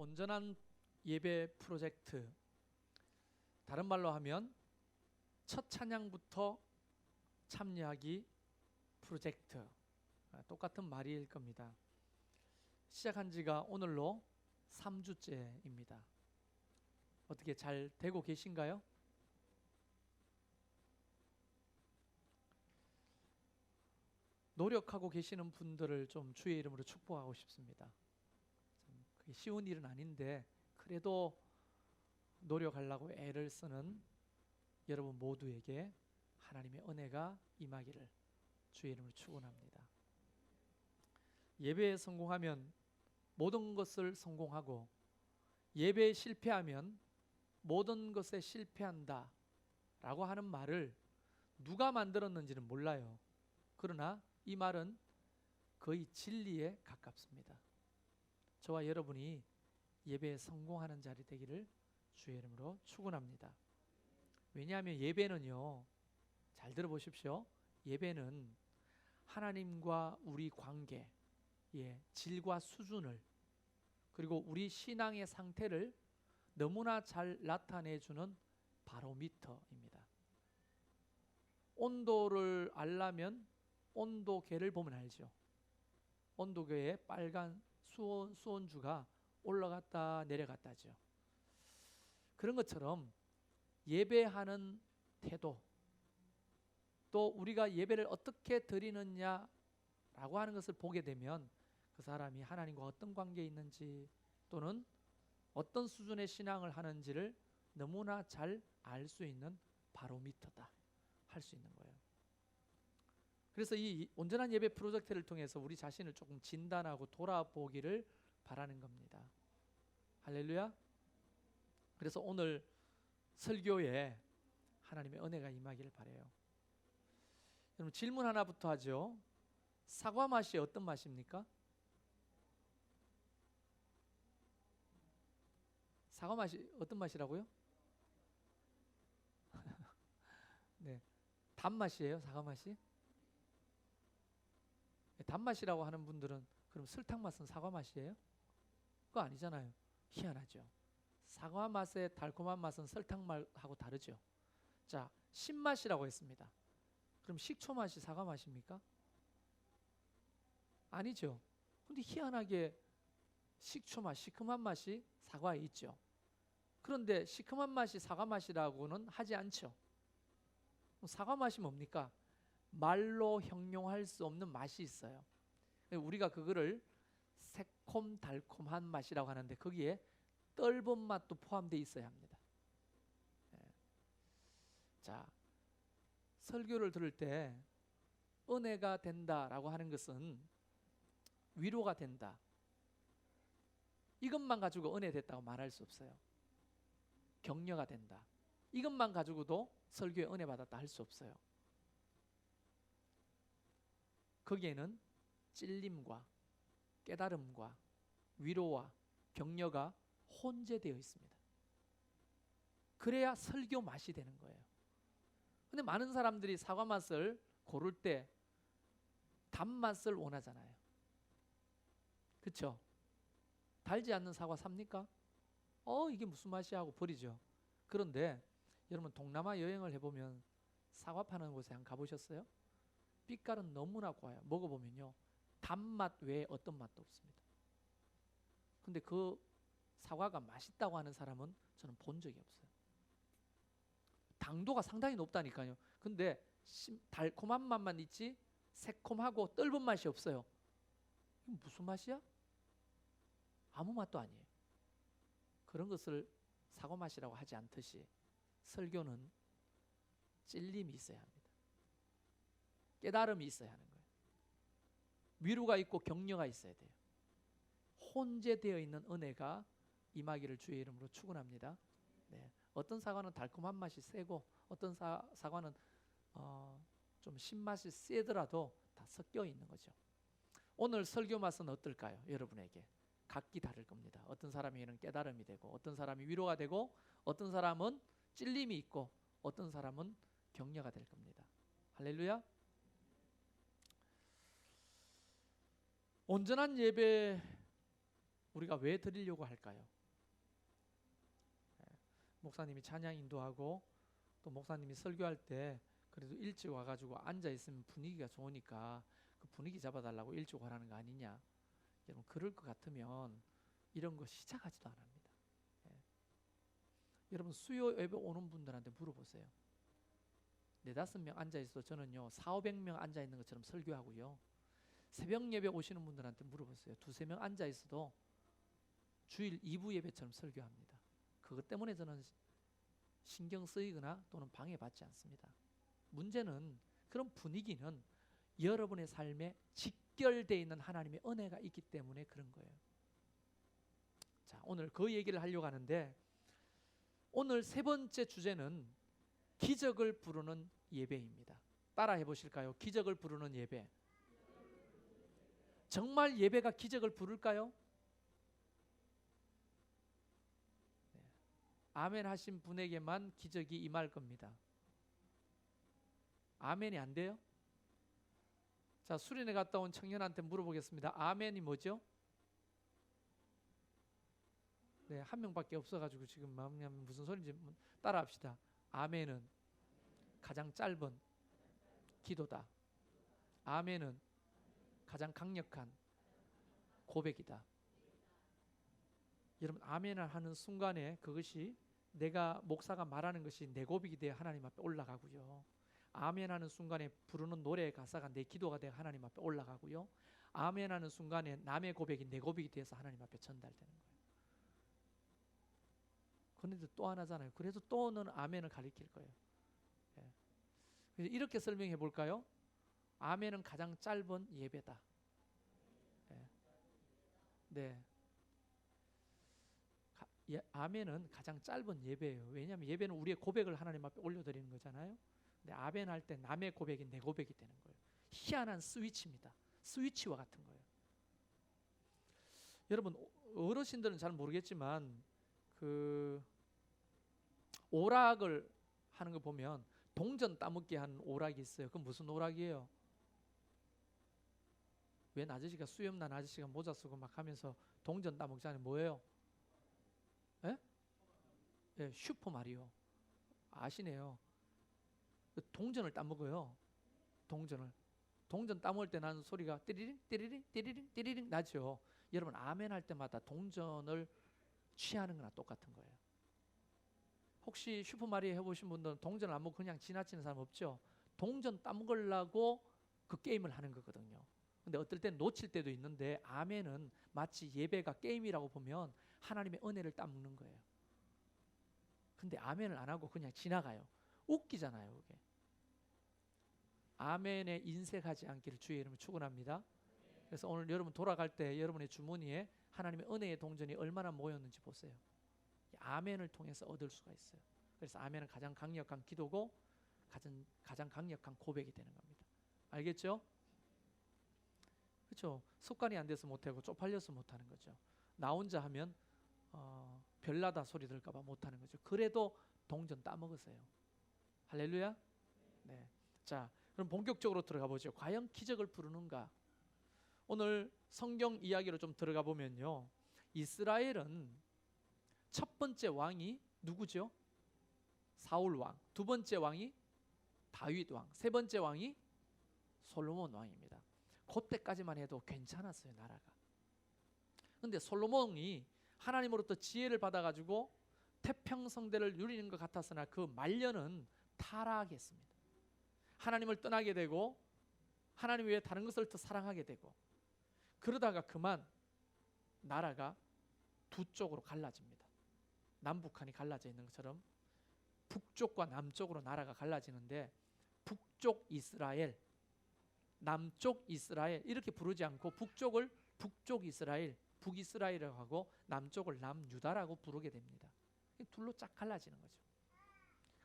온전한 예배 프로젝트, 다른 말로 하면 첫 찬양부터 참여하기 프로젝트, 똑같은 말일 겁니다. 시작한 지가 오늘로 3주째입니다. 어떻게 잘 되고 계신가요? 노력하고 계시는 분들을 좀 주의 이름으로 축복하고 싶습니다. 그게 쉬운 일은 아닌데 그래도 노력하려고 애를 쓰는 여러분 모두에게 하나님의 은혜가 임하기를 주의 이름으로 축원합니다. 예배에 성공하면 모든 것을 성공하고, 예배에 실패하면 모든 것에 실패한다 라고 하는 말을 누가 만들었는지는 몰라요. 그러나 이 말은 거의 진리에 가깝습니다. 저와 여러분이 예배에 성공하는 자리 되기를 주의 이름으로 축원합니다. 왜냐하면 예배는요, 잘 들어보십시오. 예배는 하나님과 우리 관계의 질과 수준을, 그리고 우리 신앙의 상태를 너무나 잘 나타내주는 바로미터입니다. 온도를 알려면 온도계를 보면 알죠. 온도계의 빨간 수온주가 올라갔다 내려갔다죠. 그런 것처럼 예배하는 태도, 또 우리가 예배를 어떻게 드리느냐라고 하는 것을 보게 되면 그 사람이 하나님과 어떤 관계에 있는지, 또는 어떤 수준의 신앙을 하는지를 너무나 잘 알 수 있는 바로미터다 할 수 있는 거예요. 그래서 이 온전한 예배 프로젝트를 통해서 우리 자신을 조금 진단하고 돌아보기를 바라는 겁니다. 할렐루야. 그래서 오늘 설교에 하나님의 은혜가 임하기를 바라요. 여러분, 질문 하나부터 하죠. 사과 맛이 어떤 맛입니까? 사과 맛이 어떤 맛이라고요? 네, 단맛이에요, 사과 맛이? 단맛이라고 하는 분들은 그럼 설탕 맛은 사과 맛이에요? 그거 아니잖아요. 희한하죠. 사과 맛의 달콤한 맛은 설탕 맛하고 다르죠. 자, 신맛이라고 했습니다. 그럼 식초 맛이 사과 맛입니까? 아니죠. 근데 희한하게 식초 맛, 시큼한 맛이 사과에 있죠. 그런데 시큼한 맛이 사과 맛이라고는 하지 않죠. 사과 맛이 뭡니까? 말로 형용할 수 없는 맛이 있어요. 우리가 그거를 새콤달콤한 맛이라고 하는데 거기에 떫은 맛도 포함되어 있어야 합니다. 자, 설교를 들을 때 은혜가 된다라고 하는 것은 위로가 된다, 이것만 가지고 은혜 됐다고 말할 수 없어요. 격려가 된다, 이것만 가지고도 설교에 은혜 받았다 할 수 없어요. 거기에는 찔림과 깨달음과 위로와 격려가 혼재되어 있습니다. 그래야 설교 맛이 되는 거예요. 근데 많은 사람들이 사과 맛을 고를 때 단맛을 원하잖아요. 그렇죠? 달지 않는 사과 삽니까? 이게 무슨 맛이야 하고 버리죠. 그런데 여러분, 동남아 여행을 해보면 사과 파는 곳에 한번 가보셨어요? 빛깔은 너무나 고와요. 먹어보면요, 단맛 외에 어떤 맛도 없습니다. 근데 그 사과가 맛있다고 하는 사람은 저는 본 적이 없어요. 당도가 상당히 높다니까요. 근데 달콤한 맛만 있지 새콤하고 떫은 맛이 없어요. 이게 무슨 맛이야? 아무 맛도 아니에요. 그런 것을 사과 맛이라고 하지 않듯이 설교는 찔림이 있어야 합니다. 깨달음이 있어야 하는 거예요. 위로가 있고 격려가 있어야 돼요. 혼재되어 있는 은혜가 임하기를 주의 이름으로 축원합니다. 네. 어떤 사과는 달콤한 맛이 세고 어떤 사과는 좀 신맛이 세더라도 다 섞여 있는 거죠. 오늘 설교 맛은 어떨까요? 여러분에게 각기 다를 겁니다. 어떤 사람에게는 깨달음이 되고, 어떤 사람이 위로가 되고, 어떤 사람은 찔림이 있고, 어떤 사람은 격려가 될 겁니다. 할렐루야. 온전한 예배 우리가 왜 드리려고 할까요? 목사님이 찬양 인도하고 또 목사님이 설교할 때 그래도 일찍 와가지고 앉아 있으면 분위기가 좋으니까 그 분위기 잡아달라고 일찍 오라는 거 아니냐? 여러분 그럴 것 같으면 이런 거 시작하지도 안 합니다. 여러분 수요 예배 오는 분들한테 물어보세요. 4-5명 앉아 있어도 저는요 400-500명 앉아 있는 것처럼 설교하고요. 새벽 예배 오시는 분들한테 물어보세요. 2-3명 앉아 있어도 주일 2부 예배처럼 설교합니다. 그것 때문에 저는 신경 쓰이거나 또는 방해받지 않습니다. 문제는 그런 분위기는 여러분의 삶에 직결되어 있는 하나님의 은혜가 있기 때문에 그런 거예요. 자, 오늘 그 얘기를 하려고 하는데 오늘 3번째 주제는 기적을 부르는 예배입니다. 따라 해보실까요? 기적을 부르는 예배. 정말 예배가 기적을 부를까요? 네. 아멘 하신 분에게만 기적이 임할 겁니다. 아멘이 안 돼요? 자, 수련회 갔다 온 청년한테 물어보겠습니다. 아멘이 뭐죠? 네, 한 명밖에 없어가지고 지금 무슨 소리인지 따라합시다. 아멘은 가장 짧은 기도다. 아멘은 가장 강력한 고백이다. 여러분 아멘을 하는 순간에 그것이 내가 목사가 말하는 것이 내 고백이 되어 하나님 앞에 올라가고요. 아멘하는 순간에 부르는 노래의 가사가 내 기도가 되어 하나님 앞에 올라가고요. 아멘하는 순간에 남의 고백이 내 고백이 되어서 하나님 앞에 전달되는 거예요. 그런데 또 하나잖아요. 그래서 또는 아멘을 가리킬 거예요. 예. 그래서 이렇게 설명해 볼까요? 아멘은 가장 짧은 예배다. 예. 네. 아멘은 가장 짧은 예배예요. 왜냐하면 예배는 우리의 고백을 하나님 앞에 올려드리는 거잖아요. 근데 아멘 할 때 남의 고백이 내 고백이 되는 거예요. 희한한 스위치입니다. 스위치와 같은 거예요. 여러분 어르신들은 잘 모르겠지만 그 오락을 하는 거 보면 동전 따먹기 하는 오락이 있어요. 그건 무슨 오락이에요? 웬 아저씨가 수염난 아저씨가 모자 쓰고 막 하면서 동전 따먹잖아요. 뭐예요? 예? 예, 슈퍼마리오. 아시네요. 동전을 따먹어요. 동전 따먹을 때 나는 소리가 띠리링 띠리링 띠리링 띠리링 나죠. 여러분 아멘 할 때마다 동전을 취하는 거나 똑같은 거예요. 혹시 슈퍼마리오 해보신 분들은 동전을 안 먹고 그냥 지나치는 사람 없죠? 동전 따먹으려고 그 게임을 하는 거거든요. 근데 어떨 땐 놓칠 때도 있는데 아멘은 마치 예배가 게임이라고 보면 하나님의 은혜를 따먹는 거예요. 근데 아멘을 안 하고 그냥 지나가요. 웃기잖아요, 그게. 아멘에 인색하지 않기를 주의 이름으로 축원합니다. 그래서 오늘 여러분 돌아갈 때 여러분의 주머니에 하나님의 은혜의 동전이 얼마나 모였는지 보세요. 아멘을 통해서 얻을 수가 있어요. 그래서 아멘은 가장 강력한 기도고 가장 강력한 고백이 되는 겁니다. 알겠죠? 그렇죠? 습관이 안 돼서 못하고 쪽팔려서 못하는 거죠. 나 혼자 하면 별나다 소리 들을까 봐 못하는 거죠. 그래도 동전 따먹으세요. 할렐루야. 네. 자, 그럼 본격적으로 들어가 보죠. 과연 기적을 부르는가? 오늘 성경 이야기로 좀 들어가 보면요. 이스라엘은 첫 번째 왕이 누구죠? 사울 왕. 두 번째 왕이 다윗 왕. 세 번째 왕이 솔로몬 왕입니다. 그때까지만 해도 괜찮았어요, 나라가. 근데 솔로몬이 하나님으로부터 지혜를 받아가지고 태평성대를 누리는 것 같았으나 그 말년은 타락했습니다. 하나님을 떠나게 되고 하나님 외에 다른 것을 더 사랑하게 되고 그러다가 그만 나라가 두 쪽으로 갈라집니다. 남북한이 갈라져 있는 것처럼 북쪽과 남쪽으로 나라가 갈라지는데 북쪽 이스라엘, 남쪽 이스라엘 이렇게 부르지 않고 북쪽을 북쪽 이스라엘, 북이스라엘이라고 하고 남쪽을 남유다라고 부르게 됩니다. 둘로 쫙 갈라지는 거죠.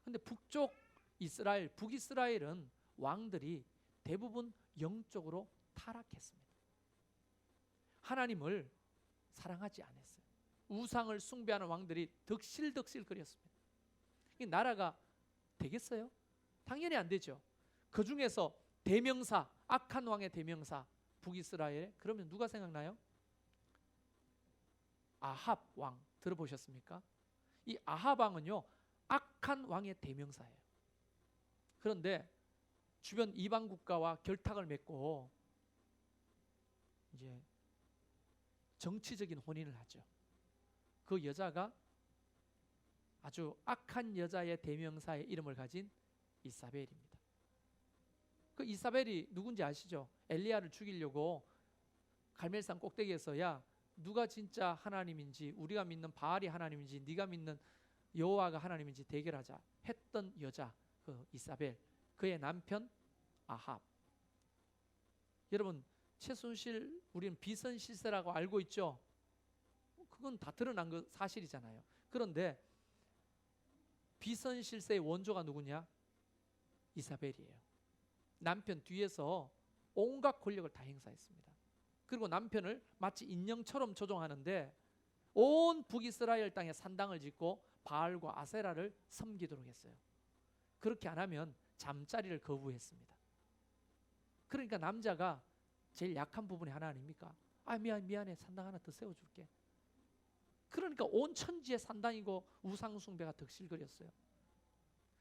근데 북쪽 이스라엘, 북이스라엘은 왕들이 대부분 영적으로 타락했습니다. 하나님을 사랑하지 않았어요. 우상을 숭배하는 왕들이 덕실덕실거렸습니다. 이 나라가 되겠어요? 당연히 안 되죠. 그 중에서 대명사, 악한 왕의 대명사 북이스라엘, 그러면 누가 생각나요? 아합 왕 들어보셨습니까? 이 아합 왕은요, 악한 왕의 대명사예요. 그런데 주변 이방 국가와 결탁을 맺고 이제 정치적인 혼인을 하죠. 그 여자가 아주 악한 여자의 대명사의 이름을 가진 이사벨입니다. 그 이사벨이 누군지 아시죠? 엘리야를 죽이려고 갈멜산 꼭대기에서 야, 누가 진짜 하나님인지, 우리가 믿는 바알이 하나님인지 네가 믿는 여호와가 하나님인지 대결하자 했던 여자, 그 이사벨, 그의 남편 아합. 여러분, 최순실 우리는 비선실세라고 알고 있죠? 그건 다 드러난 거 사실이잖아요. 그런데 비선실세의 원조가 누구냐? 이사벨이에요. 남편 뒤에서 온갖 권력을 다 행사했습니다. 그리고 남편을 마치 인형처럼 조종하는데 온 북이스라엘 땅에 산당을 짓고 바알과 아세라를 섬기도록 했어요. 그렇게 안 하면 잠자리를 거부했습니다. 그러니까 남자가 제일 약한 부분이 하나 아닙니까? 아, 미안해, 산당 하나 더 세워줄게. 그러니까 온 천지에 산당이고 우상숭배가 득실거렸어요.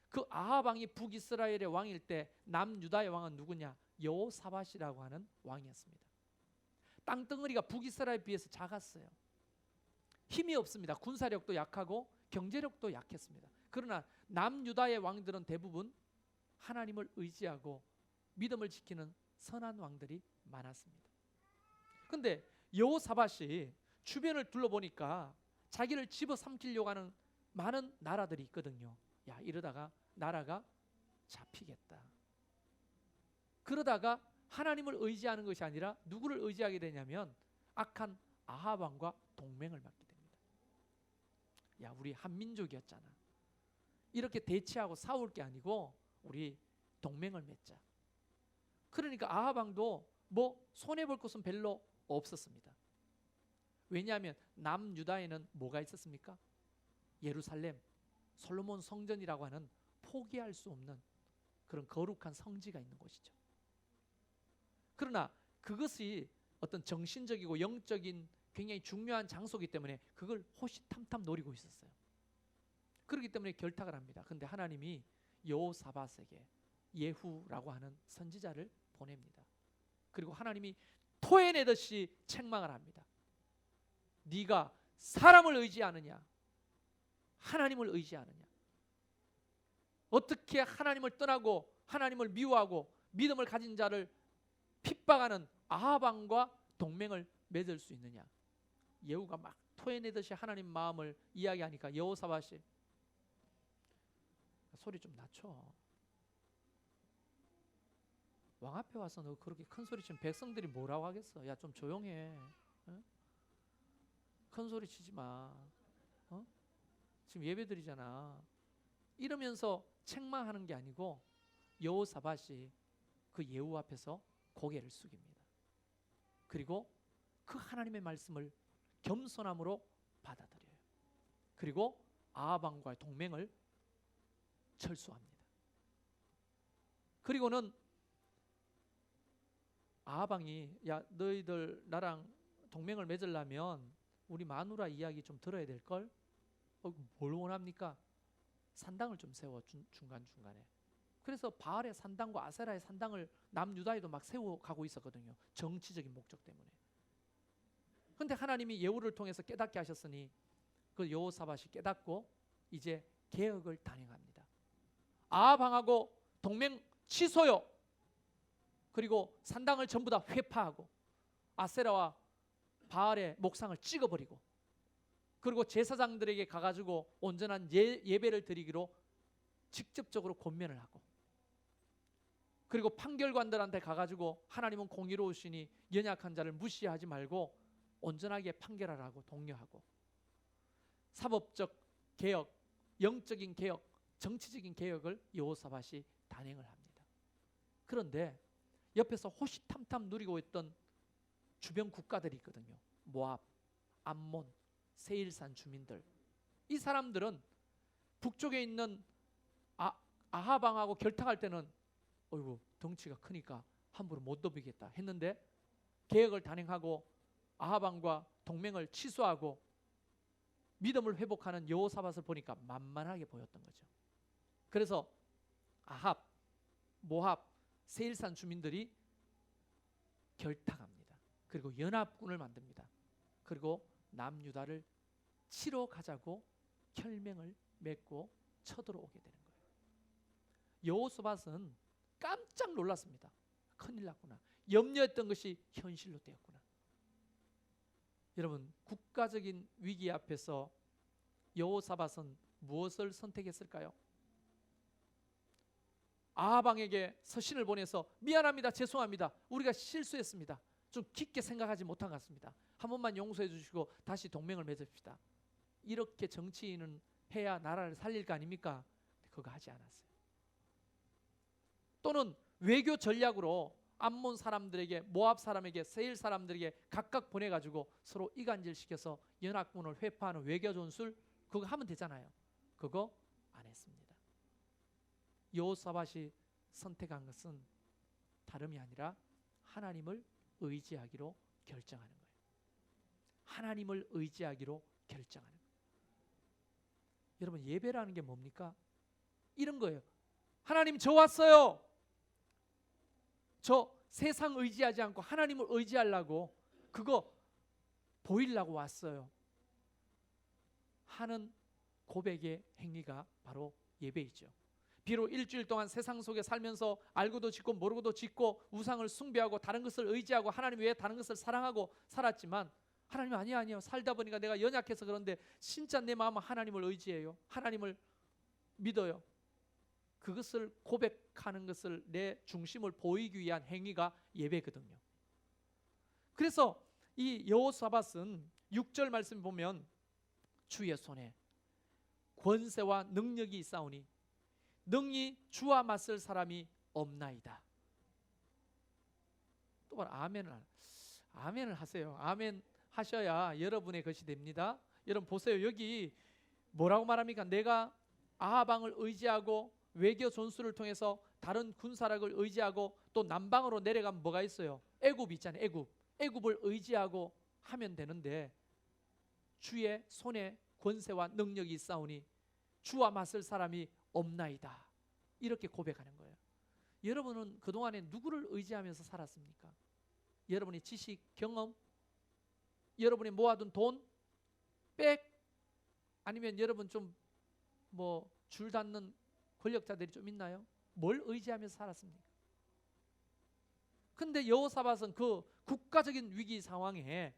그 아합 왕이 북이스라엘의 왕일 때 남유다의 왕은 누구냐? 여호사밧이라고 하는 왕이었습니다. 땅덩어리가 북이스라엘에 비해서 작았어요. 힘이 없습니다. 군사력도 약하고 경제력도 약했습니다. 그러나 남유다의 왕들은 대부분 하나님을 의지하고 믿음을 지키는 선한 왕들이 많았습니다. 그런데 여호사밧이 주변을 둘러보니까 자기를 집어삼키려고 하는 많은 나라들이 있거든요. 야, 이러다가 나라가 잡히겠다. 그러다가 하나님을 의지하는 것이 아니라 누구를 의지하게 되냐면 악한 아합 왕과 동맹을 맺게 됩니다. 야, 우리 한민족이었잖아. 이렇게 대치하고 싸울 게 아니고 우리 동맹을 맺자. 그러니까 아합 왕도 뭐 손해볼 것은 별로 없었습니다. 왜냐하면 남유다에는 뭐가 있었습니까? 예루살렘, 솔로몬 성전이라고 하는 포기할 수 없는 그런 거룩한 성지가 있는 곳이죠. 그러나 그것이 어떤 정신적이고 영적인 굉장히 중요한 장소이기 때문에 그걸 호시탐탐 노리고 있었어요. 그렇기 때문에 결탁을 합니다. 그런데 하나님이 여호사밧에게 예후라고 하는 선지자를 보냅니다. 그리고 하나님이 토해내듯이 책망을 합니다. 네가 사람을 의지하느냐, 하나님을 의지하느냐? 어떻게 하나님을 떠나고 하나님을 미워하고 믿음을 가진 자를 핍박하는 아합 왕과 동맹을 맺을 수 있느냐? 예후가 막 토해내듯이 하나님 마음을 이야기하니까 여호사밧이 소리 좀 낮춰. 왕 앞에 와서 너 그렇게 큰 소리 치면 백성들이 뭐라고 하겠어? 야, 좀 조용해. 어? 큰 소리 치지 마. 어? 지금 예배드리잖아. 이러면서 책망하는 게 아니고 여호사밧이 그 예후 앞에서 고개를 숙입니다. 그리고 그 하나님의 말씀을 겸손함으로 받아들여요. 그리고 아합 왕과의 동맹을 철수합니다. 그리고는 아합 왕이 야, 너희들 나랑 동맹을 맺으려면 우리 마누라 이야기 좀 들어야 될걸? 뭘 원합니까? 산당을 좀 세워 중간중간에. 그래서 바알의 산당과 아세라의 산당을 남유다에도 막 세워가고 있었거든요. 정치적인 목적 때문에. 그런데 하나님이 예후를 통해서 깨닫게 하셨으니 그 여호사밧이 깨닫고 이제 개혁을 단행합니다. 아합 왕하고 동맹 취소요. 그리고 산당을 전부 다 회파하고 아세라와 바알의 목상을 찍어버리고 그리고 제사장들에게 가가지고 온전한 예배를 드리기로 직접적으로 권면을 하고 그리고 판결관들한테 가가지고 하나님은 공의로우시니 연약한 자를 무시하지 말고 온전하게 판결하라고 독려하고 사법적 개혁, 영적인 개혁, 정치적인 개혁을 여호사밧이 단행을 합니다. 그런데 옆에서 호시탐탐 누리고 있던 주변 국가들이 있거든요. 모압, 암몬, 세일산 주민들. 이 사람들은 북쪽에 있는 아합 왕하고 결탁할 때는 어이구 덩치가 크니까 함부로 못 넘기겠다 했는데 개혁을 단행하고 아합 왕과 동맹을 취소하고 믿음을 회복하는 여호사밧을 보니까 만만하게 보였던 거죠. 그래서 아합, 모압, 세일산 주민들이 결탁합니다. 그리고 연합군을 만듭니다. 그리고 남유다를 치러 가자고 혈맹을 맺고 쳐들어오게 되는 거예요. 여호사밧은 깜짝 놀랐습니다. 큰일 났구나. 염려했던 것이 현실로 되었구나. 여러분, 국가적인 위기 앞에서 여호사밧은 무엇을 선택했을까요? 아합왕에게 서신을 보내서 미안합니다, 죄송합니다, 우리가 실수했습니다, 좀 깊게 생각하지 못한 것 같습니다, 한 번만 용서해 주시고 다시 동맹을 맺읍시다. 이렇게 정치인은 해야 나라를 살릴 거 아닙니까? 그거 하지 않았어요. 또는 외교 전략으로 암몬 사람들에게, 모압 사람에게, 세일 사람들에게 각각 보내가지고 서로 이간질시켜서 연합군을 회파하는 외교 전술, 그거 하면 되잖아요. 그거 안 했습니다. 여호사밧이 선택한 것은 다름이 아니라 하나님을 의지하기로 결정하는 거예요. 하나님을 의지하기로 결정하는 거예요. 여러분, 예배라는 게 뭡니까? 이런 거예요. 하나님, 저 왔어요. 저 세상 의지하지 않고 하나님을 의지하려고, 그거 보이려고 왔어요 하는 고백의 행위가 바로 예배이죠. 비록 일주일 동안 세상 속에 살면서 알고도 짓고 모르고도 짓고 우상을 숭배하고 다른 것을 의지하고 하나님 외에 다른 것을 사랑하고 살았지만, 하나님 아니요, 살다 보니까 내가 연약해서 그런데 진짜 내 마음은 하나님을 의지해요, 하나님을 믿어요. 그것을 고백하는 것을, 내 중심을 보이기 위한 행위가 예배거든요. 그래서 이 여호사밧은 6절 말씀 보면 주의 손에 권세와 능력이 있사오니 능히 주와 맞설 사람이 없나이다. 똑바로 아멘을 하세요. 아멘 하셔야 여러분의 것이 됩니다. 여러분 보세요. 여기 뭐라고 말합니까? 내가 아합왕을 의지하고 외교 전술을 통해서 다른 군사력을 의지하고 또 남방으로 내려가면 뭐가 있어요? 애굽 있잖아요. 애굽을 의지하고 하면 되는데, 주의 손에 권세와 능력이 있사오니 주와 맞설 사람이 없나이다. 이렇게 고백하는 거예요. 여러분은 그동안에 누구를 의지하면서 살았습니까? 여러분의 지식, 경험, 여러분이 모아둔 돈, 백, 아니면 여러분 좀 뭐 줄 닿는 권력자들이 좀 있나요? 뭘 의지하면서 살았습니까? 근데 여호사밧은 그 국가적인 위기 상황에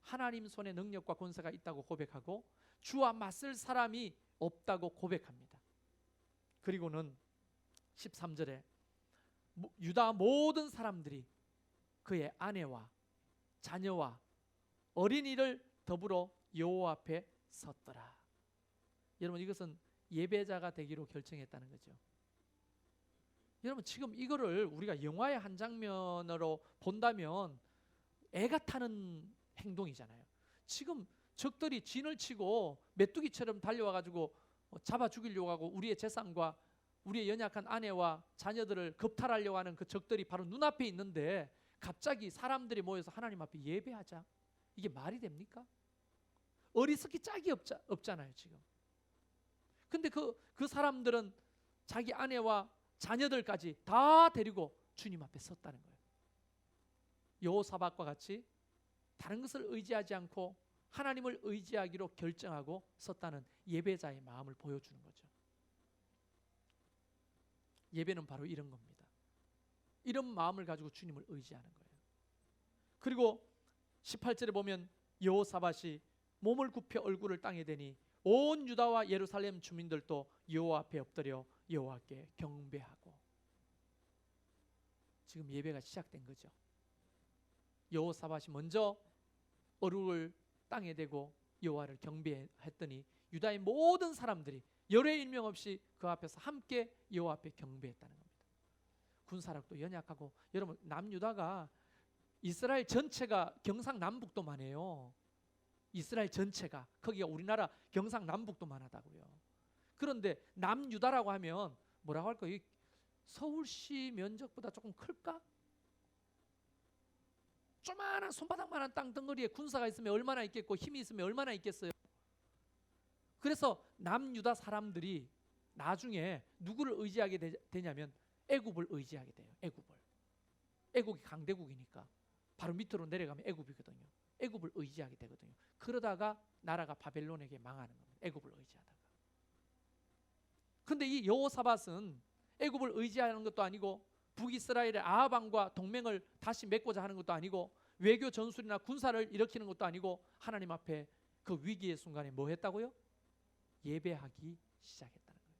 하나님 손에 능력과 권세가 있다고 고백하고 주와 맞설 사람이 없다고 고백합니다. 그리고는 13절에 유다 모든 사람들이 그의 아내와 자녀와 어린이를 더불어 여호와 앞에 섰더라. 여러분, 이것은 예배자가 되기로 결정했다는 거죠. 여러분, 지금 이거를 우리가 영화의 한 장면으로 본다면 애가 타는 행동이잖아요. 지금 적들이 진을 치고 메뚜기처럼 달려와가지고 잡아 죽이려고 하고 우리의 재산과 우리의 연약한 아내와 자녀들을 겁탈하려고 하는 그 적들이 바로 눈앞에 있는데 갑자기 사람들이 모여서 하나님 앞에 예배하자, 이게 말이 됩니까? 어리석기 짝이 없잖아요 지금. 근데 그 사람들은 자기 아내와 자녀들까지 다 데리고 주님 앞에 섰다는 거예요. 여호사밧과 같이 다른 것을 의지하지 않고 하나님을 의지하기로 결정하고 섰다는 예배자의 마음을 보여주는 거죠. 예배는 바로 이런 겁니다. 이런 마음을 가지고 주님을 의지하는 거예요. 그리고 18절에 보면 여호사밧이 몸을 굽혀 얼굴을 땅에 대니 온 유다와 예루살렘 주민들도 여호와 앞에 엎드려 여호와께 경배하고. 지금 예배가 시작된 거죠. 여호사밧이 먼저 얼굴을 땅에 대고 여호와를 경배했더니 유다의 모든 사람들이 열의 일명 없이 그 앞에서 함께 여호와 앞에 경배했다는 겁니다. 군사력도 연약하고, 여러분 남유다가 이스라엘 전체가 경상남북도만 해요. 이스라엘 전체가, 거기가 우리나라 경상남북도만 하다고요. 그런데 남유다라고 하면 뭐라고 할까요? 서울시 면적보다 조금 클까? 조만한 손바닥만한 땅덩어리에 군사가 있으면 얼마나 있겠고 힘이 있으면 얼마나 있겠어요. 그래서 남유다 사람들이 나중에 누구를 의지하게 되냐면 애굽을 의지하게 돼요. 애국이 강대국이니까 바로 밑으로 내려가면 애굽이거든요. 애굽을 의지하게 되거든요. 그러다가 나라가 바벨론에게 망하는 겁니다. 애굽을 의지하다가. 근데 이 여호사밧은 애굽을 의지하는 것도 아니고 북이스라엘의 아합 왕과 동맹을 다시 맺고자 하는 것도 아니고 외교 전술이나 군사를 일으키는 것도 아니고 하나님 앞에 그 위기의 순간에 뭐 했다고요? 예배하기 시작했다는 거예요.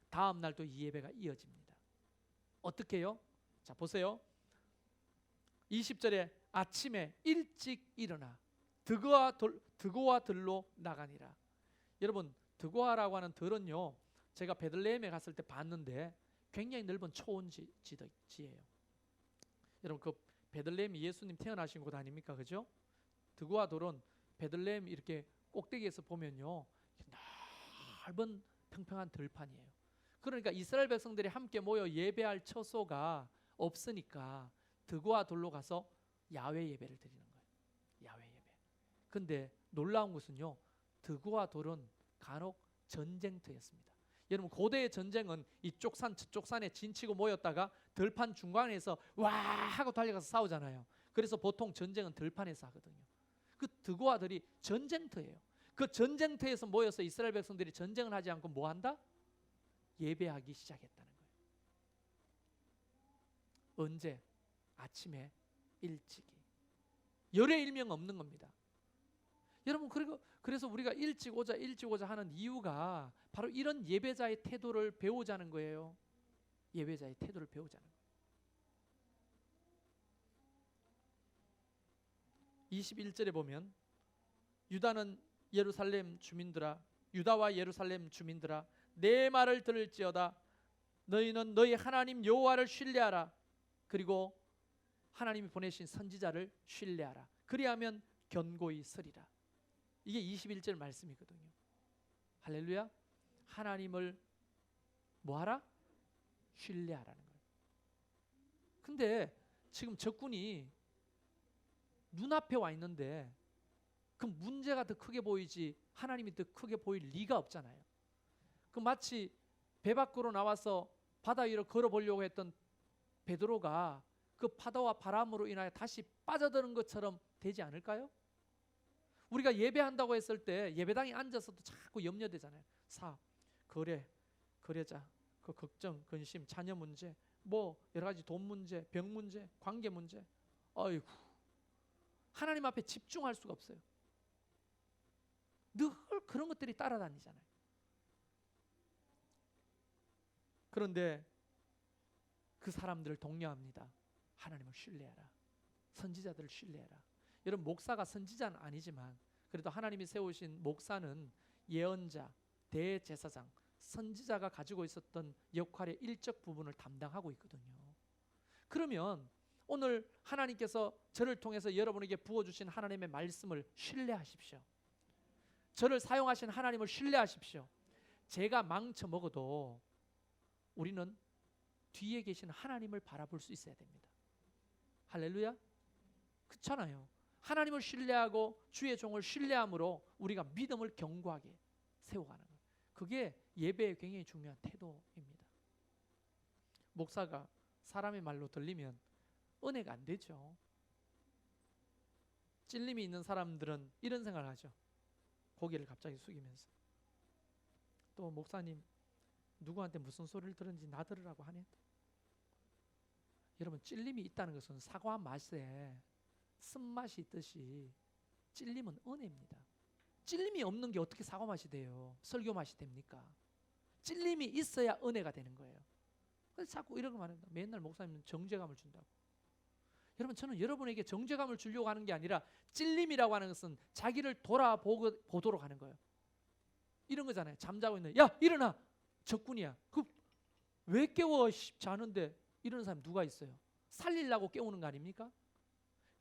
다음 날도 이 예배가 이어집니다. 어떻게 해요? 자, 보세요. 20절에 아침에 일찍 일어나 드고와 들로 나가니라. 여러분, 드고아라고 하는 들은요, 제가 베들레헴에 갔을 때 봤는데 굉장히 넓은 초원지예요. 여러분, 그 베들레헴이 예수님 태어나신 곳 아닙니까? 그죠? 드고아 돌은 베들레헴 이렇게 꼭대기에서 보면요, 넓은 평평한 들판이에요. 그러니까 이스라엘 백성들이 함께 모여 예배할 처소가 없으니까 드고아 돌로 가서 야훼 예배를 드리는 거예요. 야훼 예배. 근데 놀라운 것은요, 드고아 돌은 간혹 전쟁터였습니다. 여러분, 고대의 전쟁은 이쪽 산 저쪽 산에 진치고 모였다가 들판 중간에서 와 하고 달려가서 싸우잖아요. 그래서 보통 전쟁은 들판에서 하거든요. 그 드고아들이 전쟁터예요. 그 전쟁터에서 모여서 이스라엘 백성들이 전쟁을 하지 않고 뭐 한다? 예배하기 시작했다는 거예요. 언제? 아침에 일찍이. 열의 일명 없는 겁니다. 여러분, 그래서 우리가 일찍 오자 하는 이유가 바로 이런 예배자의 태도를 배우자는 거예요. 예배자의 태도를 배우자는 거예요. 21절에 보면 유다와 예루살렘 주민들아, 내 말을 들을지어다. 너희는 너희 하나님 여호와를 신뢰하라. 그리고 하나님이 보내신 선지자를 신뢰하라. 그리하면 견고히 서리라. 이게 21절 말씀이거든요. 할렐루야. 하나님을 뭐하라? 신뢰하라는 거예요. 근데 지금 적군이 눈앞에 와 있는데 그 문제가 더 크게 보이지 하나님이 더 크게 보일 리가 없잖아요. 그 마치 배 밖으로 나와서 바다 위로 걸어보려고 했던 베드로가 그 파도와 바람으로 인하여 다시 빠져드는 것처럼 되지 않을까요? 우리가 예배한다고 했을 때 예배당에 앉아서도 자꾸 염려되잖아요. 사업, 거래자, 그 걱정, 근심, 자녀 문제, 뭐 여러 가지 돈 문제, 병 문제, 관계 문제. 아이고, 하나님 앞에 집중할 수가 없어요. 늘 그런 것들이 따라다니잖아요. 그런데 그 사람들을 독려합니다. 하나님을 신뢰하라. 선지자들을 신뢰하라. 여러분, 목사가 선지자는 아니지만 그래도 하나님이 세우신 목사는 예언자, 대제사장, 선지자가 가지고 있었던 역할의 일적 부분을 담당하고 있거든요. 그러면 오늘 하나님께서 저를 통해서 여러분에게 부어주신 하나님의 말씀을 신뢰하십시오. 저를 사용하신 하나님을 신뢰하십시오. 제가 망쳐먹어도 우리는 뒤에 계신 하나님을 바라볼 수 있어야 됩니다. 할렐루야. 그렇잖아요. 하나님을 신뢰하고 주의 종을 신뢰함으로 우리가 믿음을 견고하게 세워가는 거예요. 그게 예배의 굉장히 중요한 태도입니다. 목사가 사람의 말로 들리면 은혜가 안 되죠. 찔림이 있는 사람들은 이런 생각을 하죠. 고개를 갑자기 숙이면서, 또 목사님 누구한테 무슨 소리를 들은지 나 들으라고 하네. 여러분, 찔림이 있다는 것은 사과 맛에 쓴맛이 있듯이 찔림은 은혜입니다. 찔림이 없는 게 어떻게 사과 맛이 돼요? 설교 맛이 됩니까? 찔림이 있어야 은혜가 되는 거예요. 그래서 자꾸 이런 거 말합니다. 맨날 목사님은 정죄감을 준다고. 여러분, 저는 여러분에게 정죄감을 주려고 하는 게 아니라 찔림이라고 하는 것은 자기를 돌아보도록 하는 거예요. 이런 거잖아요. 잠자고 있는, 야 일어나, 적군이야. 그 왜 깨워? 자는데. 이런 사람 누가 있어요? 살리려고 깨우는 거 아닙니까?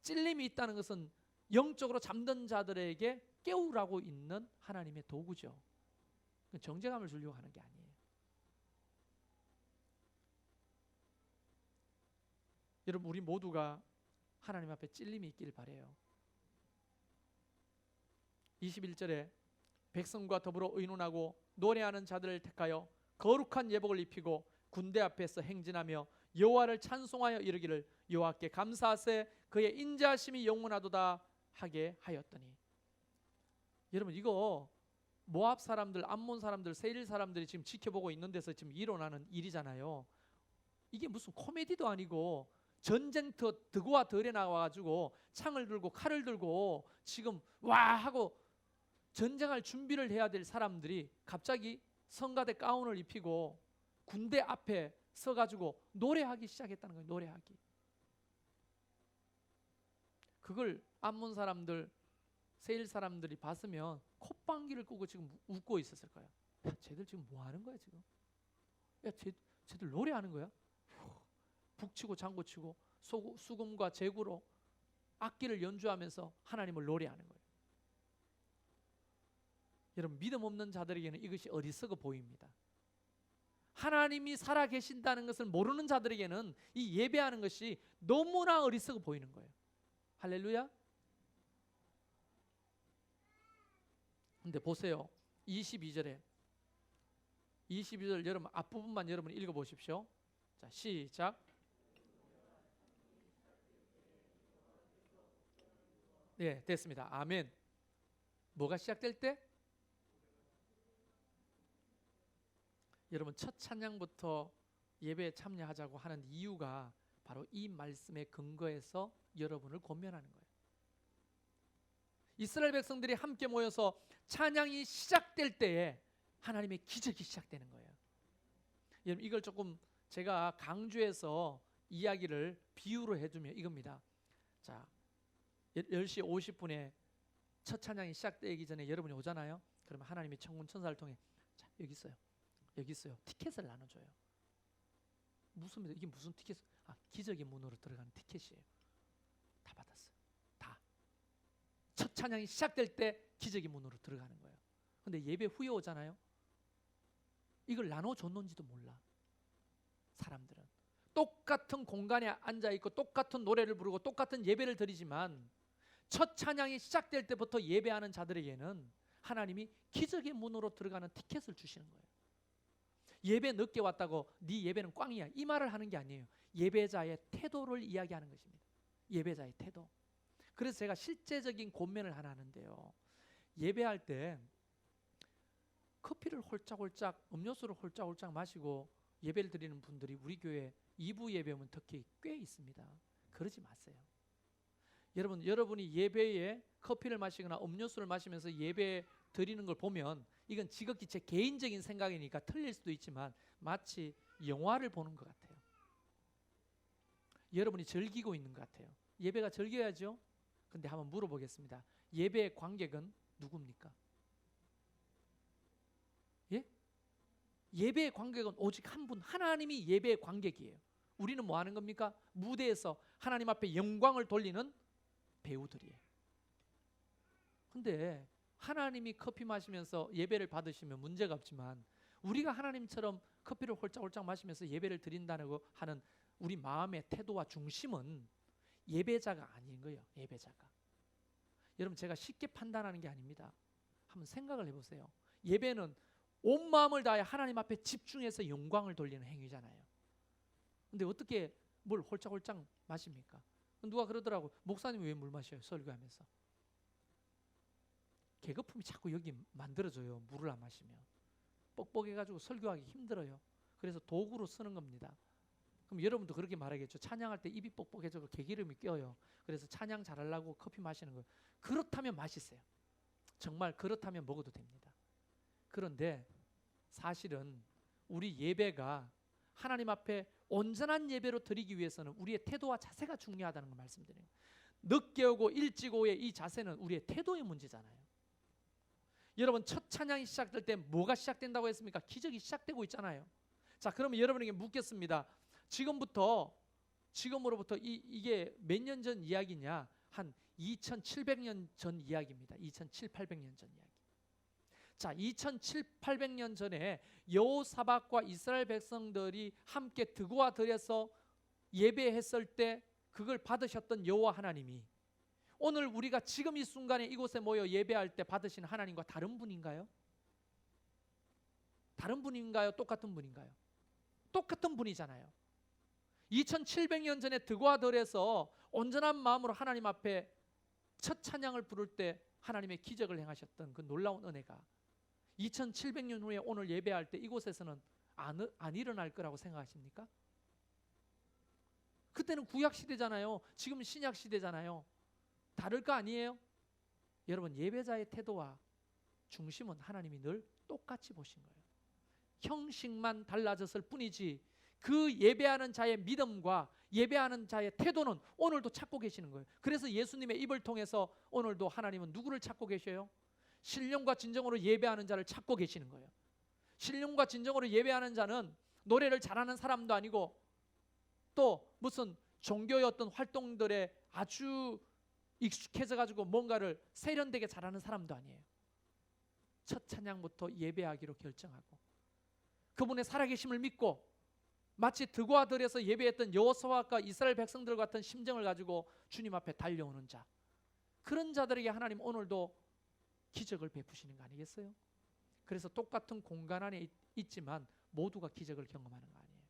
찔림이 있다는 것은 영적으로 잠든 자들에게 깨우라고 있는 하나님의 도구죠. 정죄감을 주려고 하는 게 아니에요. 여러분, 우리 모두가 하나님 앞에 찔림이 있길 바라요. 21절에 백성과 더불어 의논하고 노래하는 자들을 택하여 거룩한 예복을 입히고 군대 앞에서 행진하며 여호와를 찬송하여 이르기를 여호와께 감사하세 그의 인자하심이 영원하도다 하게 하였더니. 여러분, 이거 모압 사람들, 암몬 사람들, 세일 사람들이 지금 지켜보고 있는 데서 지금 일어나는 일이잖아요. 이게 무슨 코미디도 아니고 전쟁터 드고와 덜에 나와가지고 창을 들고 칼을 들고 지금 와 하고 전쟁할 준비를 해야 될 사람들이 갑자기 성가대 가운을 입히고 군대 앞에 서가지고 노래하기 시작했다는 거예요. 노래하기. 그걸 암몬 사람들, 세일 사람들이 봤으면 콧방귀를 끄고 지금 웃고 있었을 거야. 야, 쟤들 지금 뭐 하는 거야 지금? 야, 쟤들 노래하는 거야? 북치고 장구치고 수금과 제구로 악기를 연주하면서 하나님을 노래하는 거예요. 여러분, 믿음 없는 자들에게는 이것이 어리석어 보입니다. 하나님이 살아계신다는 것을 모르는 자들에게는 이 예배하는 것이 너무나 어리석어 보이는 거예요. 할렐루야. 근데 보세요. 22절 여러분 앞부분만 여러분 읽어보십시오. 자, 시작. 네, 됐습니다. 아멘. 뭐가 시작될 때? 여러분, 첫 찬양부터 예배에 참여하자고 하는 이유가 바로 이 말씀의 근거에서 여러분을 권면하는 거예요. 이스라엘 백성들이 함께 모여서 찬양이 시작될 때에 하나님의 기적이 시작되는 거예요. 여러분, 이걸 조금 제가 강조해서 이야기를 비유로 해주면 이겁니다. 자, 10시 50분에 첫 찬양이 시작되기 전에 여러분이 오잖아요. 그러면 하나님이 천군 천사를 통해 자, 여기 있어요. 티켓을 나눠줘요. 이게 무슨 티켓? 기적의 문으로 들어가는 티켓이에요. 다 받았어요. 다. 첫 찬양이 시작될 때 기적의 문으로 들어가는 거예요. 근데 예배 후에 오잖아요. 이걸 나눠줬는지도 몰라. 사람들은 똑같은 공간에 앉아있고 똑같은 노래를 부르고 똑같은 예배를 드리지만 첫 찬양이 시작될 때부터 예배하는 자들에게는 하나님이 기적의 문으로 들어가는 티켓을 주시는 거예요. 예배 늦게 왔다고 네 예배는 꽝이야, 이 말을 하는 게 아니에요. 예배자의 태도를 이야기하는 것입니다. 예배자의 태도. 그래서 제가 실제적인 권면을 하나 하는데요. 예배할 때 커피를 홀짝홀짝, 음료수를 홀짝홀짝 마시고 예배를 드리는 분들이 우리 교회 2부 예배면 특히 꽤 있습니다. 그러지 마세요. 여러분이 예배에 커피를 마시거나 음료수를 마시면서 예배 드리는 걸 보면 이건 지극히 제 개인적인 생각이니까 틀릴 수도 있지만 마치 영화를 보는 것 같아요. 여러분이 즐기고 있는 것 같아요. 예배가 즐겨야죠. 근데 한번 물어보겠습니다. 예배의 관객은 누굽니까? 예? 예배의 관객은 오직 한 분, 하나님이 예배의 관객이에요. 우리는 뭐 하는 겁니까? 무대에서 하나님 앞에 영광을 돌리는 배우들이에요. 근데 하나님이 커피 마시면서 예배를 받으시면 문제가 없지만 우리가 하나님처럼 커피를 홀짝홀짝 마시면서 예배를 드린다고 하는 우리 마음의 태도와 중심은 예배자가 아닌 거예요. 예배자가. 여러분, 제가 쉽게 판단하는 게 아닙니다. 한번 생각을 해보세요. 예배는 온 마음을 다해 하나님 앞에 집중해서 영광을 돌리는 행위잖아요. 근데 어떻게 뭘 홀짝홀짝 마십니까? 누가 그러더라고. 목사님 왜 물 마셔요? 설교하면서. 개거품이 자꾸 여기 만들어져요. 물을 안 마시면. 뻑뻑해가지고 설교하기 힘들어요. 그래서 도구로 쓰는 겁니다. 그럼 여러분도 그렇게 말하겠죠. 찬양할 때 입이 뻑뻑해져서 개기름이 껴요. 그래서 찬양 잘하려고 커피 마시는 거예요. 그렇다면 마시세요. 정말 그렇다면 먹어도 됩니다. 그런데 사실은 우리 예배가 하나님 앞에 온전한 예배로 드리기 위해서는 우리의 태도와 자세가 중요하다는 걸 말씀드려요. 늦게 오고 일찍 오의 이 자세는 우리의 태도의 문제잖아요. 여러분, 첫 찬양이 시작될 때 뭐가 시작된다고 했습니까? 기적이 시작되고 있잖아요. 자, 그러면 여러분에게 묻겠습니다. 지금으로부터 이게 몇 년 전 이야기냐? 한 2700년 전 이야기입니다. 2700~800년 전 이야기. 자, 2700~800년 전에 여호사밧과 이스라엘 백성들이 함께 드고와 들에서 예배했을 때 그걸 받으셨던 여호와 하나님이 오늘 우리가 지금 이 순간에 이곳에 모여 예배할 때 받으신 하나님과 다른 분인가요? 다른 분인가요? 똑같은 분인가요? 똑같은 분이잖아요. 2700년 전에 드고와 덜에서 온전한 마음으로 하나님 앞에 첫 찬양을 부를 때 하나님의 기적을 행하셨던 그 놀라운 은혜가 2700년 후에 오늘 예배할 때 이곳에서는 안 일어날 거라고 생각하십니까? 그때는 구약 시대잖아요. 지금 신약 시대잖아요. 다를 거 아니에요? 여러분, 예배자의 태도와 중심은 하나님이 늘 똑같이 보신 거예요. 형식만 달라졌을 뿐이지 그 예배하는 자의 믿음과 예배하는 자의 태도는 오늘도 찾고 계시는 거예요. 그래서 예수님의 입을 통해서 오늘도 하나님은 누구를 찾고 계셔요? 신령과 진정으로 예배하는 자를 찾고 계시는 거예요. 신령과 진정으로 예배하는 자는 노래를 잘하는 사람도 아니고 또 무슨 종교의 어떤 활동들에 아주 익숙해져 가지고 뭔가를 세련되게 잘하는 사람도 아니에요. 첫 찬양부터 예배하기로 결정하고 그분의 살아계심을 믿고 마치 드고와 덜에서 예배했던 여호수아와 이스라엘 백성들 같은 심정을 가지고 주님 앞에 달려오는 자, 그런 자들에게 하나님 오늘도 기적을 베푸시는 거 아니겠어요? 그래서 똑같은 공간 안에 있지만 모두가 기적을 경험하는 거 아니에요.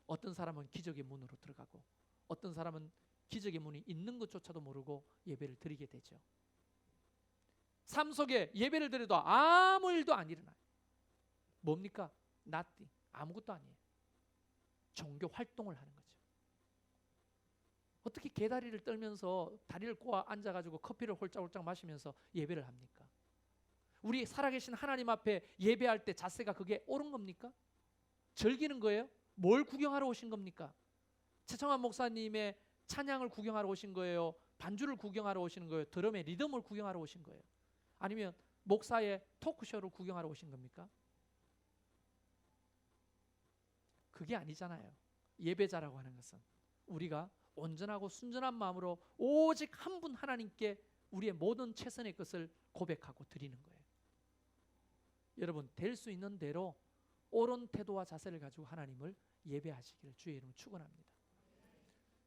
어떤 사람은 기적의 문으로 들어가고 어떤 사람은 기적의 문이 있는 것조차도 모르고 예배를 드리게 되죠. 삶 속에 예배를 드려도 아무 일도 안 일어나요. 뭡니까? nothing. 아무것도 아니에요. 종교 활동을 하는 거죠. 어떻게 개다리를 떨면서 다리를 꼬아 앉아가지고 커피를 홀짝홀짝 마시면서 예배를 합니까? 우리 살아계신 하나님 앞에 예배할 때 자세가 그게 옳은 겁니까? 즐기는 거예요? 뭘 구경하러 오신 겁니까? 최청환 목사님의 찬양을 구경하러 오신 거예요? 반주를 구경하러 오시는 거예요? 드럼의 리듬을 구경하러 오신 거예요? 아니면 목사의 토크쇼를 구경하러 오신 겁니까? 그게 아니잖아요. 예배자라고 하는 것은 우리가 온전하고 순전한 마음으로 오직 한 분 하나님께 우리의 모든 최선의 것을 고백하고 드리는 거예요. 여러분, 될 수 있는 대로 옳은 태도와 자세를 가지고 하나님을 예배하시기를 주의 이름으로 축원합니다.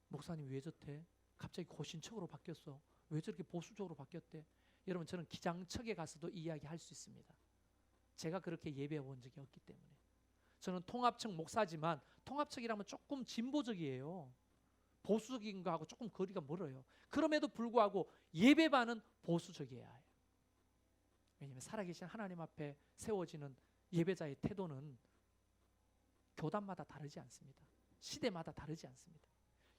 목사님 왜 저태? 갑자기 고신척으로 바뀌었어. 왜 저렇게 보수적으로 바뀌었대? 여러분, 저는 기장척에 가서도 이 이야기 할 수 있습니다. 제가 그렇게 예배해 본 적이 없기 때문에. 저는 통합측 목사지만 통합측이라면 조금 진보적이에요. 보수적인 거하고 조금 거리가 멀어요. 그럼에도 불구하고 예배반은 보수적이어야 해요. 왜냐하면 살아계신 하나님 앞에 세워지는 예배자의 태도는 교단마다 다르지 않습니다. 시대마다 다르지 않습니다.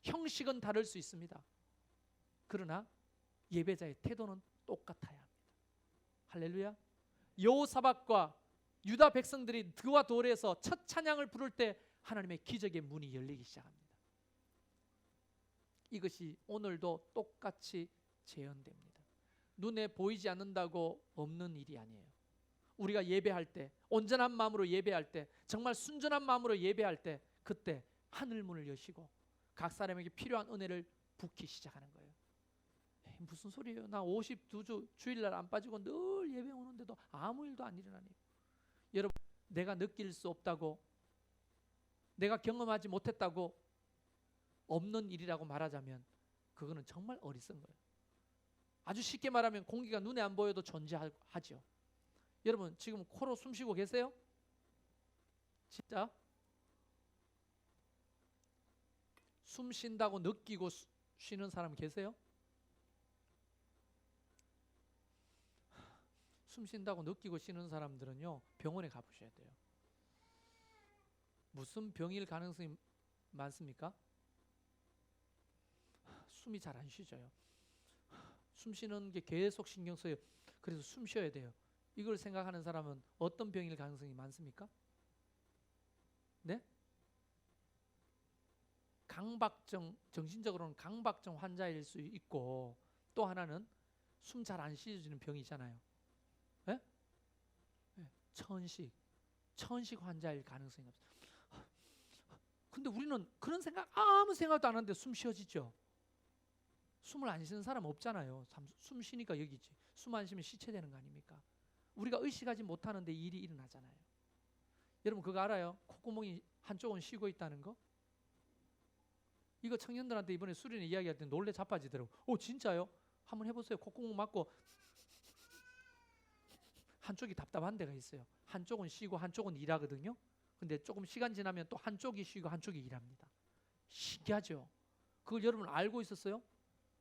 형식은 다를 수 있습니다. 그러나 예배자의 태도는 똑같아야 합니다. 할렐루야. 여호사밧과 유다 백성들이 드와 돌에서 첫 찬양을 부를 때 하나님의 기적의 문이 열리기 시작합니다. 이것이 오늘도 똑같이 재현됩니다. 눈에 보이지 않는다고 없는 일이 아니에요. 우리가 예배할 때, 온전한 마음으로 예배할 때, 정말 순전한 마음으로 예배할 때, 그때 하늘문을 여시고 각 사람에게 필요한 은혜를 붓기 시작하는 거예요. 무슨 소리예요? 나 52주 주일날 안 빠지고 늘 예배 오는데도 아무 일도 안 일어나네요. 여러분, 내가 느낄 수 없다고, 내가 경험하지 못했다고 없는 일이라고 말하자면 그거는 정말 어리석은 거예요. 아주 쉽게 말하면 공기가 눈에 안 보여도 존재하죠. 여러분, 지금 코로 숨 쉬고 계세요? 진짜? 숨 쉰다고 느끼고 쉬는 사람 계세요? 숨 쉰다고 느끼고 쉬는 사람들은요, 병원에 가보셔야 돼요. 무슨 병일 가능성이 많습니까? 숨이 잘 안 쉬져요. 숨 쉬는 게 계속 신경 써요. 그래서 숨 쉬어야 돼요. 이걸 생각하는 사람은 어떤 병일 가능성이 많습니까? 네? 강박증, 정신적으로는 강박증 환자일 수 있고, 또 하나는 숨 잘 안 쉬어지는 병이잖아요. 네? 네. 천식 환자일 가능성이 없어요. 근데 우리는 그런 생각 아무 생각도 안 하는데 숨 쉬어지죠. 숨을 안 쉬는 사람 없잖아요. 숨 쉬니까 여기지. 숨 안 쉬면 시체되는 거 아닙니까? 우리가 의식하지 못하는데 일이 일어나잖아요. 여러분, 그거 알아요? 콧구멍이 한쪽은 쉬고 있다는 거? 이거 청년들한테 이번에 수련회 이야기할 때 놀래 자빠지더라고. 오, 진짜요? 한번 해보세요. 콧구멍 막고 한쪽이 답답한 데가 있어요. 한쪽은 쉬고 한쪽은 일하거든요. 근데 조금 시간 지나면 또 한쪽이 쉬고 한쪽이 일합니다. 신기하죠? 그걸 여러분 알고 있었어요?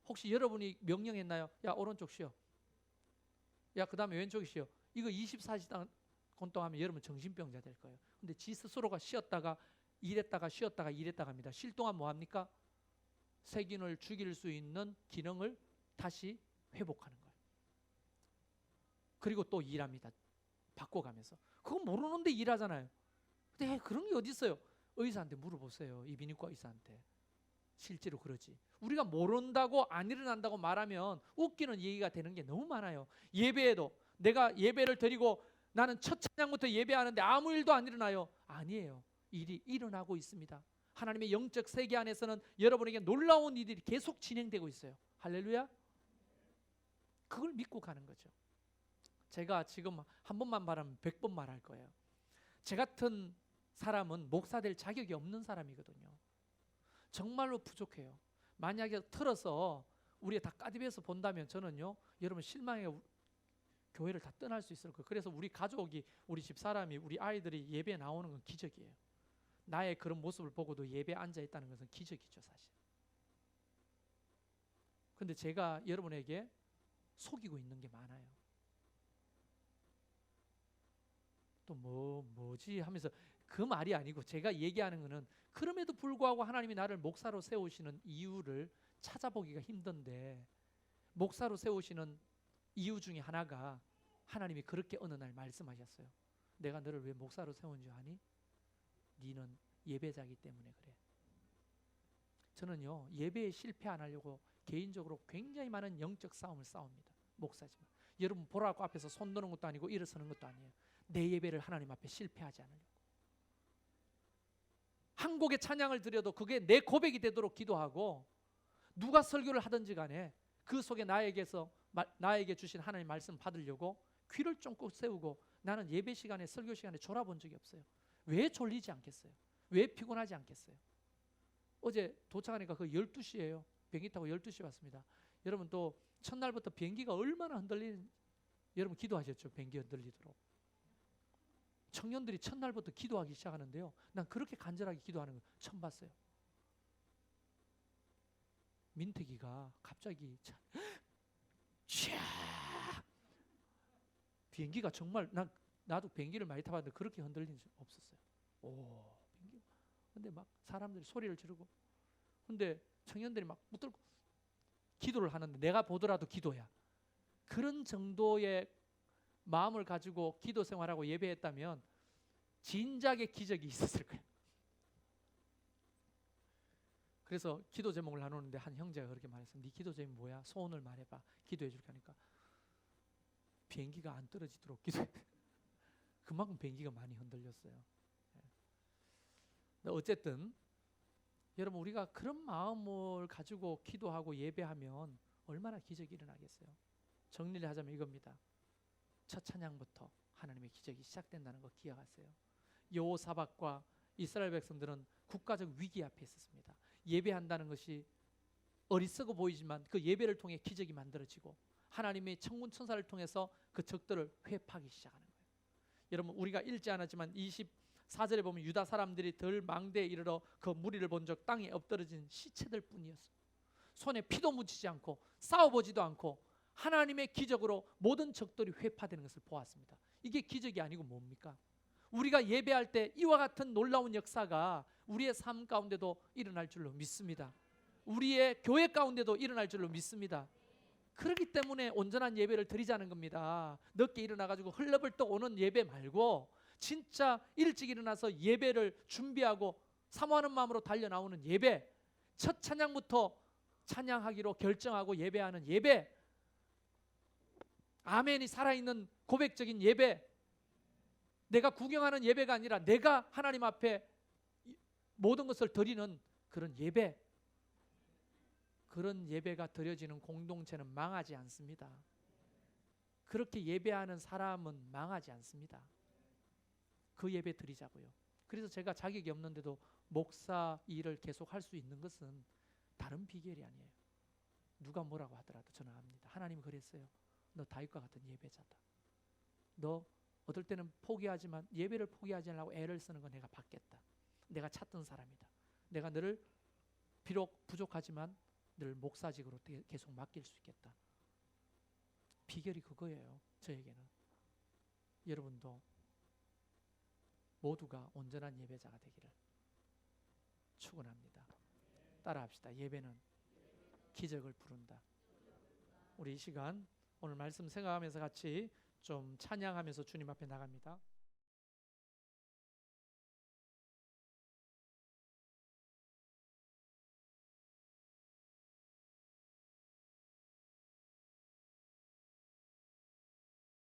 혹시 여러분이 명령했나요? 야, 오른쪽 쉬어. 야, 그 다음에 왼쪽이 쉬어. 이거 24시간 동안 하면 여러분 정신병자 될 거예요. 근데 지 스스로가 쉬었다가 일했다가 쉬었다가 일했다가 합니다. 쉴 동안 뭐 합니까? 세균을 죽일 수 있는 기능을 다시 회복하는 거예요. 그리고 또 일합니다. 바꿔가면서. 그거 모르는데 일하잖아요. 근데 그런 게 어디 있어요? 의사한테 물어보세요. 이비인후과 의사한테. 실제로 그러지. 우리가 모른다고 안 일어난다고 말하면 웃기는 얘기가 되는 게 너무 많아요. 예배에도 내가 예배를 드리고 나는 첫 찬양부터 예배하는데 아무 일도 안 일어나요. 아니에요. 일이 일어나고 있습니다. 하나님의 영적 세계 안에서는 여러분에게 놀라운 일들이 계속 진행되고 있어요. 할렐루야. 그걸 믿고 가는 거죠. 제가 지금 한 번만 말하면 100번 말할 거예요. 제 같은 사람은 목사 될 자격이 없는 사람이거든요. 정말로 부족해요. 만약에 틀어서 우리가 다 까디베서 본다면 저는요, 여러분 실망해 교회를 다 떠날 수 있을 거예요. 그래서 우리 가족이, 우리 집 사람이, 우리 아이들이 예배에 나오는 건 기적이에요. 나의 그런 모습을 보고도 예배에 앉아 있다는 것은 기적이죠, 사실. 근데 제가 여러분에게 속이고 있는 게 많아요. 또 뭐지 하면서 그 말이 아니고 제가 얘기하는 거는 그럼에도 불구하고 하나님이 나를 목사로 세우시는 이유를 찾아보기가 힘든데, 목사로 세우시는 이유 중에 하나가 하나님이 그렇게 어느 날 말씀하셨어요. 내가 너를 왜 목사로 세운 줄 아니? 너는 예배자이기 때문에 그래. 저는요, 예배에 실패 안 하려고 개인적으로 굉장히 많은 영적 싸움을 싸웁니다. 목사지만. 여러분 보라고 앞에서 손 드는 것도 아니고 일어서는 것도 아니에요. 내 예배를 하나님 앞에 실패하지 않으려고. 한 곡의 찬양을 드려도 그게 내 고백이 되도록 기도하고, 누가 설교를 하든지 간에 그 속에 나에게 주신 하나님의 말씀 받으려고 귀를 쫑긋 세우고, 나는 예배 시간에 설교 시간에 졸아본 적이 없어요. 왜 졸리지 않겠어요? 왜 피곤하지 않겠어요? 어제 도착하니까 그 12시예요. 비행기 타고 12시 왔습니다. 여러분 또 첫날부터 비행기가 얼마나 흔들리는, 여러분 기도하셨죠? 비행기 흔들리도록. 청년들이 첫날부터 기도하기 시작하는데요, 난 그렇게 간절하게 기도하는 거 처음 봤어요. 민태기가 갑자기 비행기가 정말, 나도 비행기를 많이 타봤는데 그렇게 흔들린 적 없었어요. 오, 비행기. 근데 막 사람들이 소리를 지르고, 근데 청년들이 막 붙들고 기도를 하는데, 내가 보더라도 기도야. 그런 정도의 마음을 가지고 기도 생활하고 예배했다면 진작에 기적이 있었을 거예요. 그래서 기도 제목을 나누는데 한 형제가 그렇게 말했어요. 네 기도 제목이 뭐야? 소원을 말해봐. 기도해 줄게 하니까 비행기가 안 떨어지도록 기도해. 그만큼 비행기가 많이 흔들렸어요. 어쨌든 여러분, 우리가 그런 마음을 가지고 기도하고 예배하면 얼마나 기적이 일어나겠어요. 정리를 하자면 이겁니다. 첫 찬양부터 하나님의 기적이 시작된다는 거 기억하세요. 여호사밧과 이스라엘 백성들은 국가적 위기 앞에 있었습니다. 예배한다는 것이 어리석어 보이지만 그 예배를 통해 기적이 만들어지고, 하나님의 천군 천사를 통해서 그 적들을 회파하기 시작하는 거예요. 여러분, 우리가 읽지 않았지만 24절에 보면 유다 사람들이 덜 망대에 이르러 그 무리를 본 적 땅에 엎드러진 시체들 뿐이었어. 손에 피도 묻히지 않고 싸워보지도 않고 하나님의 기적으로 모든 적들이 회파되는 것을 보았습니다. 이게 기적이 아니고 뭡니까? 우리가 예배할 때 이와 같은 놀라운 역사가 우리의 삶 가운데도 일어날 줄로 믿습니다. 우리의 교회 가운데도 일어날 줄로 믿습니다. 그렇기 때문에 온전한 예배를 드리자는 겁니다. 늦게 일어나가지고 흘러벌떡 오는 예배 말고 진짜 일찍 일어나서 예배를 준비하고 사모하는 마음으로 달려나오는 예배, 첫 찬양부터 찬양하기로 결정하고 예배하는 예배, 아멘이 살아있는 고백적인 예배, 내가 구경하는 예배가 아니라 내가 하나님 앞에 모든 것을 드리는 그런 예배, 그런 예배가 드려지는 공동체는 망하지 않습니다. 그렇게 예배하는 사람은 망하지 않습니다. 그 예배 드리자고요. 그래서 제가 자격이 없는데도 목사 일을 계속 할 수 있는 것은 다른 비결이 아니에요. 누가 뭐라고 하더라도 저는 압니다. 하나님이 그랬어요. 너 다윗과 같은 예배자다. 너 어떨 때는 포기하지만 예배를 포기하지 않으려고 애를 쓰는 건 내가 받겠다. 내가 찾던 사람이다. 내가 너를 비록 부족하지만 늘 목사직으로 계속 맡길 수 있겠다. 비결이 그거예요. 저에게는. 여러분도 모두가 온전한 예배자가 되기를 축원합니다. 따라합시다. 예배는 기적을 부른다. 우리 이 시간 오늘 말씀 생각하면서 같이 좀 찬양하면서 주님 앞에 나갑니다.